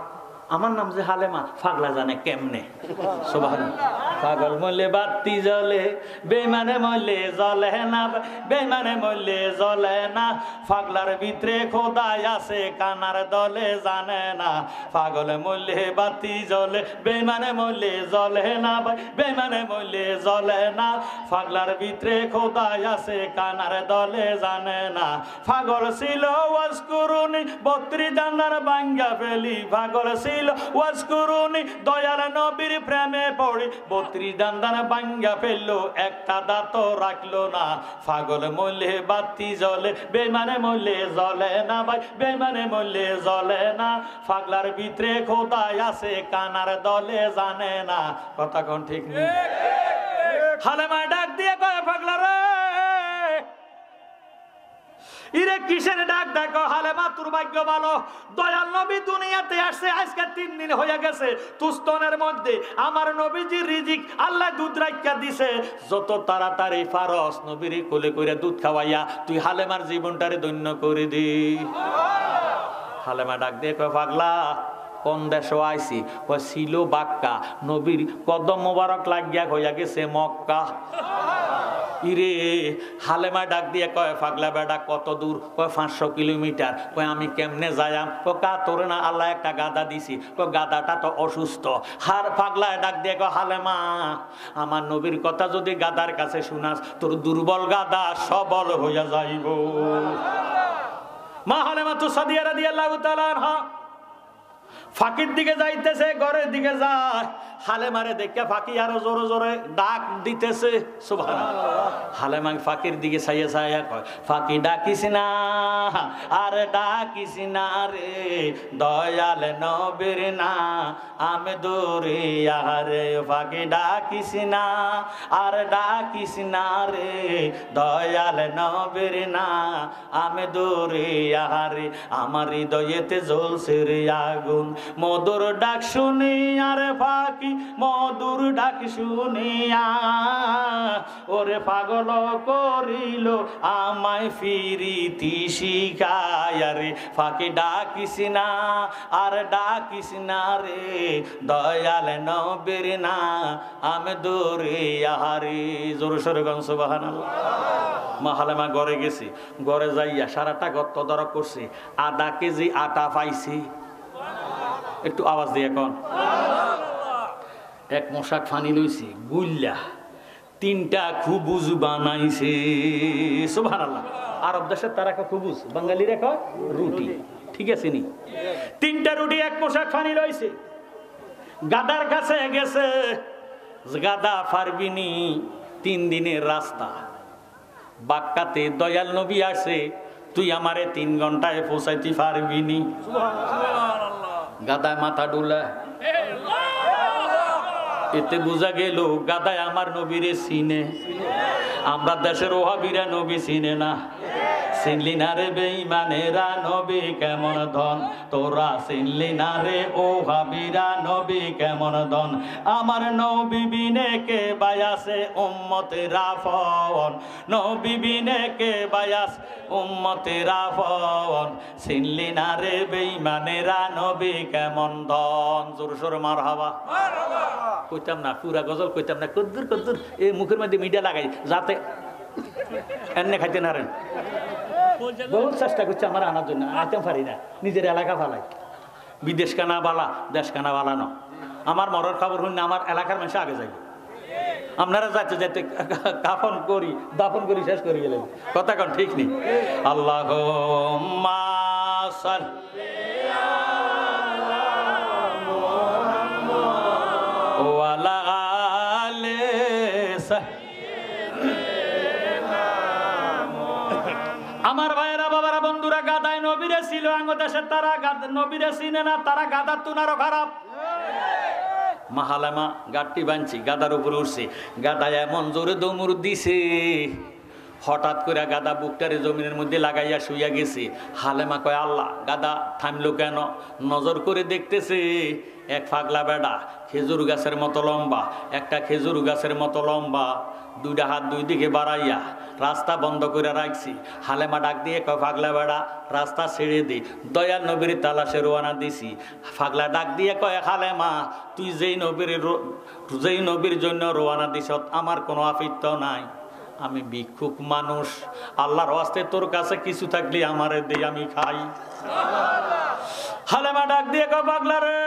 আমার নাম যে হালেমা, পাগলা জানে কেমনে। সুবহানাল্লাহ। পাগল মরলে বাতি জ্বলে, বেইমানে মরলে জ্বলে না, বেইমানে মরলে জ্বলে না, পাগলার ভিতরে খোদাই আছে কানার দলে জানে না। পাগল মরলে বাতি জ্বলে, বেইমানে মরলে জ্বলে না, বেইমানে মরলে জ্বলে না, পাগলার ভিতরে খোদাই আছে কানার দলে জানে না। পাগল ছিল ওয়াজ করুনি 32 ডান্ডার ভাঙ্গা ফেলি, পাগল ছিল ওয়াজ করুনি দয়াল নবীর প্রেমে পড়ি, 32 ডান্ডার ভাঙ্গা ফেললো একটা দাঁত রাখলো না। পাগল মরলে বাতি জ্বলে, বেইমানে মরলে জ্বলে না, ভাই বেইমানে মরলে জ্বলে না, পাগলার ভিতরে খোদাই আছে কানার দলে জানে না। কথা কোন ঠিক নেই? হালেমা ডাক দিয়ে কয়, পাগলা রে ইরে কিসের ডাক দেখো? হালেমা তোর ভাগ্য ভালো, দয়াল নবী দুনিয়াতে আসছে আজকে 3 দিন হয়ে গেছে। তুস্তনের মধ্যে আমার নবীজির রিজিক আল্লাহ দুধ রাখা দিছে, যত তাড়াতাড়ি পারস নবীর কোলে কইরা দুধ খাওয়াইয়া তুই হালেমার জীবনটারে ধন্য করে দি। হালেমা ডাক দিয়ে কয়, পাগলা কোন দেশ আইছি? কয় ছিল বাক্কা, নবীর কদম মোবারক লাগিয়া হইয়া গেছে মক্কা। ইরে হালেমা ডাক দিয়ে কয়, পাগলা বেটা কত দূর? কয় 500 কিলোমিটার। কয় আমি কেমনে যাইয়াম? কয় কা তোরে না আল্লাহ একটা গাদা দিছি। কয় গাদাটা তো অসুস্থ। হার পাগলা ডাক দিয়ে কয়, হালেমা আমার নবীর কথা যদি গাদার কাছে শুনাস, তোর দুর্বল গাদা সবল হইয়া যাইব। মা হালেমা তো সাদিয়া রাদিয়াল্লাহু তাআলা আনহা ফাঁকির দিকে যাইতেছে, ঘরের দিকে যায়। হালেমারে দেখে ফাঁকি আরো জোরে জোরে ডাক দিতেছে। সুবহানাল্লাহ। হালেমা ফাঁকির দিকে চাইয়া চাইয়া কয়, ফাঁকি ডাকিস না, আরে ডাকিস না রে, দয়াল নবীর না আমি দরিয়া রে, ফাঁকি ডাকিস না, আরে ডাকিস না রে, দয়াল নবীর না আমি দরিয়া রে, আমার হৃদয়েতে জ্বলছে রে আগুন, মধুর ডাক শুনি আরে ফাঁকি মধুর ডাক শুনিয়া, ওরে পাগল করিল আমায় ফিরিতি শিখায় রে, ফাঁকি ডাকিস না আর ডাকিস না রে, দয়াল নবীর না আমি দরিয়া রে। জোরে সোরে গান সুবহানাল্লাহ। মা হালেমা ঘরে গেছি, ঘরে যাইয়া সারাটা গত তদারক করছি, 1/2 কেজি আটা পাইছি। একটু আওয়াজ দিয়ে এখন। 1 মশাক ফানি লইছি গুল্লা, 3টা খুবুজ বানাইছে। সুবহানাল্লাহ। আরব দেশের তারা কয় খুবুজ, বাঙালিরা কয় রুটি। ঠিক আছে নি? 3টা রুটি 1 পোশাক পানি লইছে, গাদার কাছে গেছে, গাদা পারবিনি, 3 দিনের রাস্তা, বাক্কাতে দয়াল নবী আসে, তুই আমারে 3 ঘন্টায় পৌঁছাইতে পারবিনি। গাদায় মাথা ডুলা, এতে বোঝা গেল গাদায় আমার নবীরে চিনে। আমরা দেশের ওহাবিরা নবী চিনে না। চিনলি না রে বেঈমানেরা নবী কেমন ধন, তোরা চিনলি না রে ওহাবিরা নবী কেমন ধন। আমার নবী বিনে কে বায়াসে উম্মতেরা ফন, নবী বিনে কে বায়াস উম্মতেরা ফন। চিনলি না রে বেঈমানেরা নবী কেমন ধন। জোর সোরে মারহাবা। কইতাম না, পুরা গজল কইতাম না, কদ্দুর কদ্দুর এই মুখের মধ্যে মিডিয়া লাগাই যাতে এনে খাইতে না রেন। বহুত চেষ্টা করছে আমার আনার জন্য, আইতেম পারি না, নিজের এলাকা ফালাই। বিদেশ কানা বালা, দেশ কানা বালা ন। আমার মরার খবর হইন না, আমার এলাকার মানুষ আগে যাইবে। আপনারা যাইতে যাইতে কাফন করি, দাফন করি, শেষ করে গেলেন। কথা কন ঠিক নেই? আল্লাহুম্মা সাল্লি ওয়ালা আলে আমার ভাইয়েরা, বাবারা, বন্ধুরা, গাদায় নবীরে ছিল আঙ্গ দেশের, তারা নবীরে চিনে না, তারা গাদার তুনারও খারাপ। মাহালামা গাড়টি বানছি, গাদার উপরে উঠছে, গাদা এমন জোরে দৌড় দিছে, হঠাৎ করে গাদা বুকটারে জমিনের মধ্যে লাগাইয়া শুইয়া গেছে। হালেমা কয় আল্লাহ, গাদা থামলো কেন? নজর করে দেখতেছে এক পাগলা বেড়া, খেজুর গাছের মতো লম্বা, একটা খেজুর গাছের মতো লম্বা, 2টা হাত 2 দিকে বাড়াইয়া রাস্তা বন্ধ করে রাখছি। হালেমা ডাক দিয়ে কয় পাগলা বেড়া রাস্তা ছেড়ে দি, দয়াল নবীর তালাশে রোয়ানা দিছি। পাগলা ডাক দিয়ে কয় হালেমা, তুই যেই নবীর জন্য রোয়ানা দিস আমার কোনো আফিত্ত নাই, আমি ভিক্ষুক মানুষ, আল্লাহর ওয়াস্তে তোর কাছে কিছু থাকলে আমারে দে, আমি খাই। হালেমা ডাক দিয়ে কয় পাগলা রে,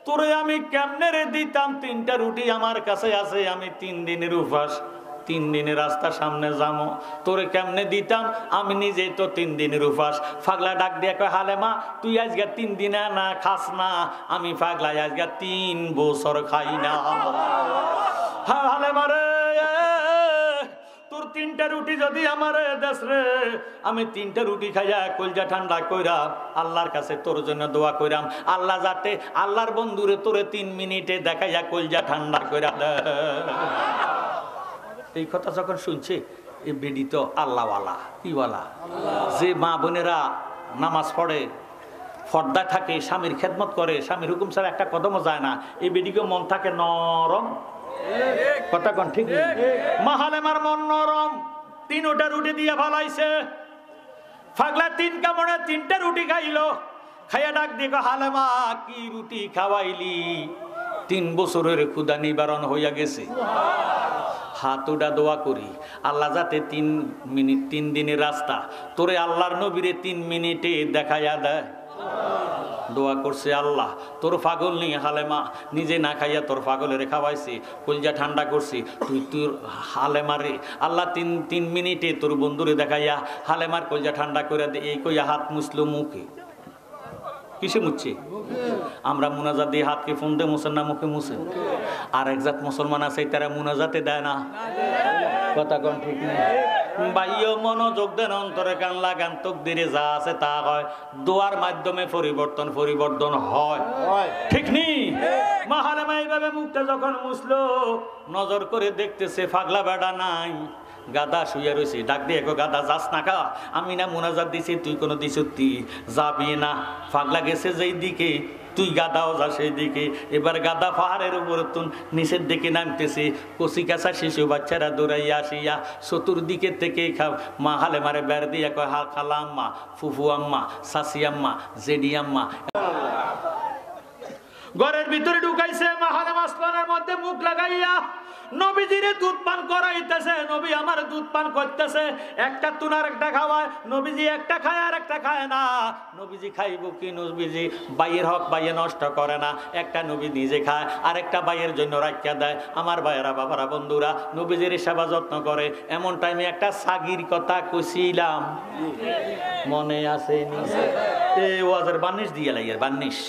তোরে আমি কেমনে রে দিতাম? 3টা রুটি আমার কাছে আছে, আমি 3 দিনের উপাস, 3 দিনের রাস্তা সামনে যাবো, তোরে কেমনে দিতাম? আমি নিজেই তো 3 দিনের উপাস। পাগলা ডাক দিয়ে কয় হালেমা, তুই আজকে 3 দিনে না খাস না, আমি পাগলা আজকে 3 বছর খাই না। হালেমা রে, তোর 3টা রুটি যদি আমার দেশ রে, আমি 3টা রুটি খাইয়া কলজা ঠান্ডা কইরা আল্লাহর কাছে তোর জন্য দোয়া কইরাম, আল্লাহ যাতে আল্লাহর বন্ধুরে তোরে 3 মিনিটে দেখাইয়া কলজা ঠান্ডা কইরা দে। এই কথা যখন শুনছে, এই বেডি তো আল্লাহওয়ালা, কিওয়ালা, যে মা বোনেরা নামাজ পড়ে, ফর্দায় থাকে, স্বামীর খেদমত করে, স্বামীর হুকুম ছাড়া একটা কদমও যায় না, এই বেডিকে মন থাকে নরম। কথা কন ঠিক? মা হালেমার মন নরম, 3টা রুটি দিয়ে ফালাইছে। পাগলা 3 কামড়ে 3টা রুটি খাইলো, খাইয়া ডাক দিয়ে হালেমা, কি রুটি খাওয়াইলি? 3 বছরের ক্ষুধা নিবারণ হইয়া গেছে। হাতুডা দোয়া করি, আল্লাহ যাতে 3 মিনিট, 3 দিনের রাস্তা তোরে আল্লাহর নবীরে 3 মিনিটে দেখাইয়া দেয়। দোয়া করছে, আল্লাহ তোর পাগল নেই হালেমা, নিজে না খাইয়া তোর পাগলের খাওয়াইছি, কলজা ঠান্ডা করছি, তুই তোর হালেমারে আল্লাহ 3 মিনিটে তোর বন্ধুরে দেখাইয়া হালেমার কলজা ঠান্ডা করে দে। এই কইয়া হাত মুছলো মুখে। কিসে মুছছে? আমরা মুনাজাত দিয়ে হাতকে ফোন দিয়ে মুছেন না, মুখে মুছেন। আর এক জাত মুসলমান আছে, তারা মুনাজাতে দেয় না। কথা কন ঠিক নেই? বাইও মনোযোগ দেন, অন্তরে কান লাগান, তকদিরে যা আছে তা হয়, দোয়ার মাধ্যমে পরিবর্তন হয়। ঠিক নেই? মা হালেমা এইভাবে মুখটা যখন মুছলো, নজর করে দেখতেছে পাগলা বেড়া নাই, গাদা শুয়ে রয়েছে। ডাক দিয়ে গাদা যাস না কা, আমি না মুনাজাত দিছি, তুই কোনো দিছুতি যাবি না। পাগলা গেছে যেই দিকে, তুই গাদাও যা সেই দিকে। এবার গাদা পাহাড়ের উপর নিচের দিকে নামতেছে, কচি কাঁচা শিশু বাচ্চারা দৌড়াইয়া আসিয়া চতুর্দিকে থেকে মা হালেমারে বের দিয়া কয়, খালা আম্মা, ফুফু আম্মা, শাশি আম্মা, জেডি আম্মা। ঘরের ভিতরে ঢুকাইছে, মা হালেমা আসমানের মধ্যে মুখ লাগাইয়া নবীজিরে দুধ পান করাইতেছে, নবী আমার দুধ পান করতেছে, একটা তুনার একটা খাওয়ায়, নবীজি একটা খায় আর একটা খায় না। নবীজি খাইব কি? নবীজি বাইয়ের হক বাইয়ে নষ্ট করে না, একটা নবী নিজে খায় আর একটা বাইয়ের জন্য রাখিয়া দেয়। আমার ভাইয়েরা, বাবারা, বন্ধুরা, নবীজির সেবা যত্ন করে। এমন টাইমে একটা সাগির কথা কইছিলাম, মনে আছে? এই ওয়াজের বার্নিশ দিয়ে লাগে, বার্নিশ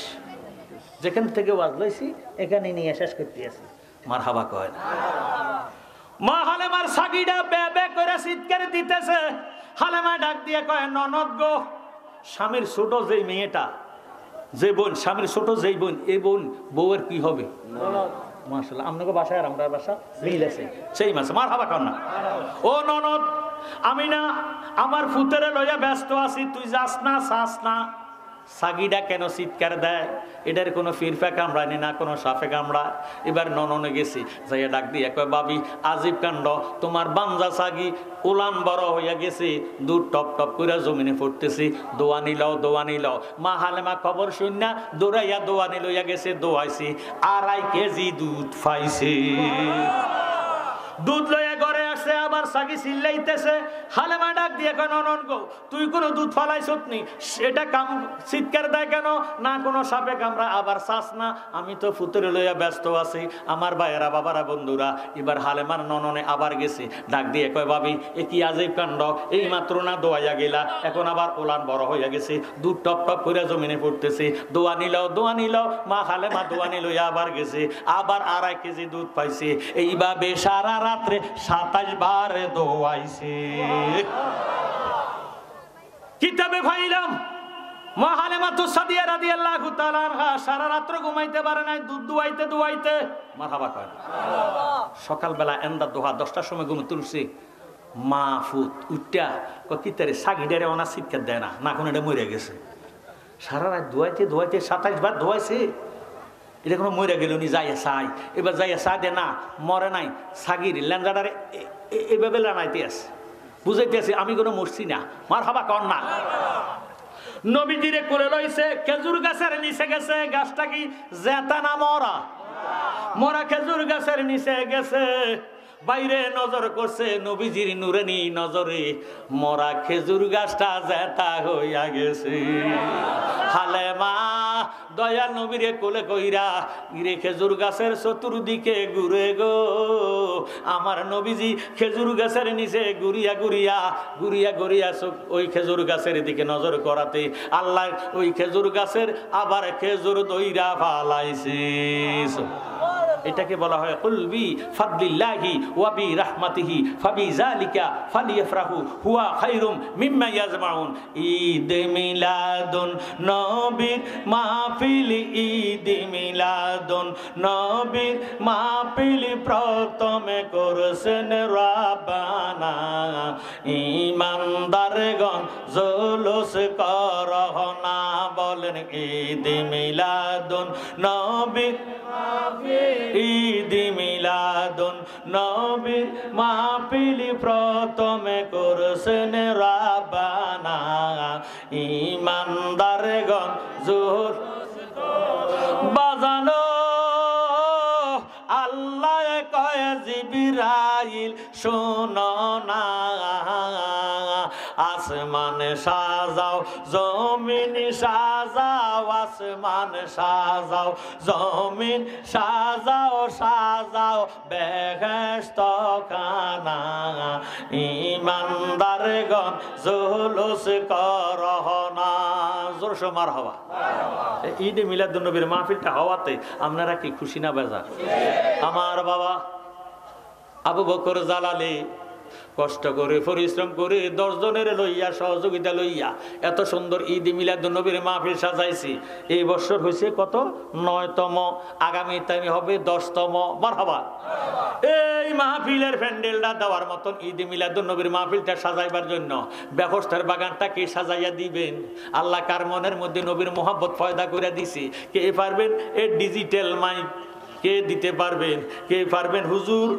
যেখান থেকে ওয়াজ লইছি এখানে নিয়ে শেষ করতে আছি। মারহাবা কয় না। মা হালেমার সাগিটা বে বে করে চিৎকার দিতেছে। হালেমা ডাক দিয়ে কয়, ননদ গো, স্বামীর ছোট যেই মেয়েটা, যে বোন, স্বামীর ছোট যেই বোন, এই বোন বউয়ের কি হবে? মাশাআল্লাহ, আপনাকে বাসায় আর আমরা বাসা মিল আছে, সেই মাসে। মারহাবা কর না। ও ননদ, আমি না আমার ফুতেরে লইয়া ব্যস্ত আছি, তুই যাস না, চাস না। সাগিটা কেন চিৎকার দেয়? এটার কোনো ফিরফা কামড়ায়নি না, কোনো সাফে কামড়ায়। এবার নননে গেছি, যাইয়া ডাক দিয়ে কয়, বাবি আজিব কাণ্ড, তোমার বাঞ্জা সাগি উলান বড় হইয়া গেছে, দুধ টপ টপ করে জমিনে পড়তেছি, দোয়া নিলাও, দোয়া নিলাও। মা হালেমা খবর শুননা দৌড়াইয়া দোয়ানি লইয়া গেছে, দোয়াইছি, 2.5 কেজি দুধ পাইছে। দুধ লইয়া ঘরে আসছে, আবার সাগি চিল্লাইতেছে। হালেমা ডাক দিয়ে কয়, ননদ গো, তুই কোনো দুধ ফালাইছত নি? সেটা কাম চিৎকার দেয় কেন? না কোনো সাপে কামড়া, আবার চাস না। আমি তো ফুতুরে লইয়া ব্যস্ত আছি। আমার ভাইয়েরা, বাবারা, বন্ধুরা, এবার হালেমার নননে আবার গেছে, ডাক দিয়ে কয়, ভাবি এ কি আজীব কাণ্ড, এই মাত্র না দোয়াইয়া গেলা, এখন আবার ওলান বড় হইয়া গেছে, দুধ টপ টপ করে জমিনে পড়তেছে, দোয়া নিলাও, দোয়া নিলাও। মা হালেমা দোয়ানি লইয়া আবার গেছে, আবার 2.5 কেজি দুধ পাইছে। এইভাবে সারা রাত্রে 27 বার দোয়াইছে। কিতাবে ভাইলাম মা হালেমা তো সাদিয়া রাদিয়াল্লাহু তাআলা আনহা সারা রাত্র ঘুমাইতে পারে নাই, দুধ দুয়াইতে দুয়াইতে। মারহাবা কয়। সকালবেলা এন্দা দোহা 10টার সময় ঘুমতে উঠছে। মা ফুত উঠটা কি তারে সাগিডারে ওনা চিৎকার দেয় না, না কোনো এটা মরে গেছে। সারা রাত ধোয়াইতে ধোয়াইতে 27 বার ধোয়াইছে। এটা কোনো মরে গেল নি, যাইয়া চাই। এবার যাইয়া চা দে, না মরে নাই, সাগির ল্যান্ডারে এভাবে লানাইতে আছে, বুঝাইতে আছে আমি কোনো মরছি না। মারহাবা কর না। নবীজিরে করে লইছে, খেজুর গাছের নিচে গেছে। গাছটা কি জেতা না মরা? মরা খেজুর গাছের নিচে গেছে। বাইরে নজর করছে, নবীজির নুরানি নজরে মরা খেজুর গাছটা জেতা হইয়া গেছে। হালেমা দয়া নবীরে কোলে কইরা গিরে খেজুর গাছের চতুর্দিকে ঘুরে গো। আমার নবীজি খেজুর গাছের নিচে ঘুরিয়া ঘুরিয়া ঘুরিয়া ঘুরিয়া ওই খেজুর গাছের দিকে নজর করাতে আল্লাহ ওই খেজুর গাছের আবার খেজুর দইরা ফালাইছে। এটাকে বলা হয় কুলবি ফাদলিল্লাহি ওয়া বি রাহমাতিহি ফাবিযালিকা ফালিয়াফরাহু হুয়া খায়রুম মিম্মা ইয়াজমাউন। ঈদ মিলাদুন নবীর মাহফিল, ঈদ মিলাদুন নবীর মাহফিল প্রথমে করছেন রাব্বানা। ঈমানদারগণ জুলুস করহনা, বলেন ঈদ মিলাদুন নবীর, ঈদ মিলাদুন নবীর মাহফিল প্রথমে করছেন রাব্বানা। ঈমানদারগণ জোর বাজানো, আল্লাহ কয় জিবরাইল শোনো না, আসমান সাজাও জমিন সাজাও, আসমান সাজাও জমিন সাজাও, সাজাও বেহেশত খানা। ঈমানদারগণ জুলুস করহনা। জোরসে মারহাবা। ঈদ মিলাদুন নবীর মাহফিলটা হওয়াতে আপনারা কি খুশি না বেজার? আমার বাবা আবু বকর জালালি কষ্ট করে পরিশ্রম করে 10 জনের লইয়া সহযোগিতা লইয়া এত সুন্দর ঈদ মিলাদুন নবীর মাহফিল সাজাইছি। এই বছর হয়েছে কত? 9তম, আগামী টাইমে হবে 10তম। মারহাবা। এই মাহফিলের প্যান্ডেলটা দেওয়ার মতন ঈদ মিলাদুন নবীর মাহফিলটা সাজাইবার জন্য ব্যবস্থার বাগানটা কে সাজাইয়া দিবেন? আল্লাহ কার মনের মধ্যে নবীর মোহাব্বত পয়দা করে দিছে, কে পারবেন? এ ডিজিটাল মাইক কে দিতে পারবেন? কে পারবেন? হুজুর